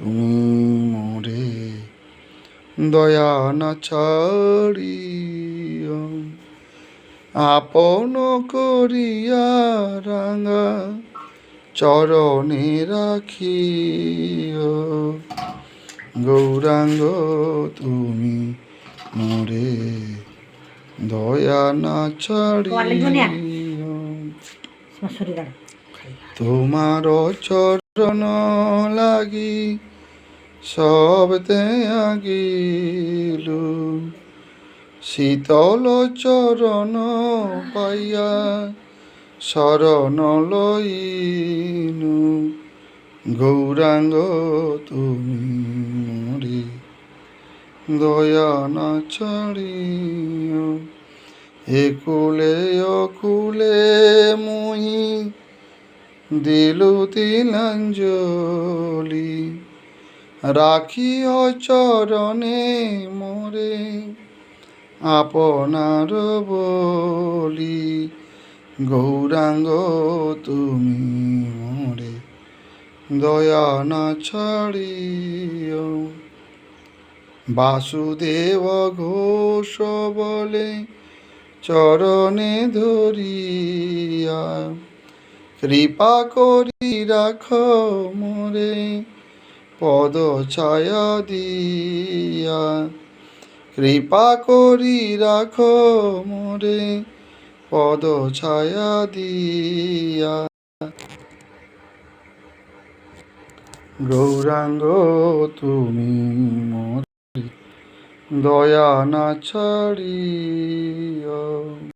তুমি মোরে দয়া না ছাড়িও, আপন করিয়া রাঙা চরণে রাখিও। গৌরাঙ্গ তুমি মোরে দয়া না ছাড়িও, তোমার চরণ লাগি সব ত্যাগিলু, শীতল চরণ পাইয়া শরণ লইনু। গৌরাঙ্গ তুমি মোরে দয়া না ছাড়িও, একুলে অকুলে মুই দিলু তিলাঞ্জলি, রাখিও চরণে মোরে আপনার বলি। গৌরাঙ্গ তুমি মোরে দয়া না ছাড়িও। বাসুদেব ঘোষ বলে চরণে ধরিয়া, কৃপা করি রাখ মোরে পদ ছায়া দিয়া। কৃপা করি রাখ মোরে পদ ছায়া দিয়া। গৌরাঙ্গ তুমি মোরে দয়া না ছাড়িও।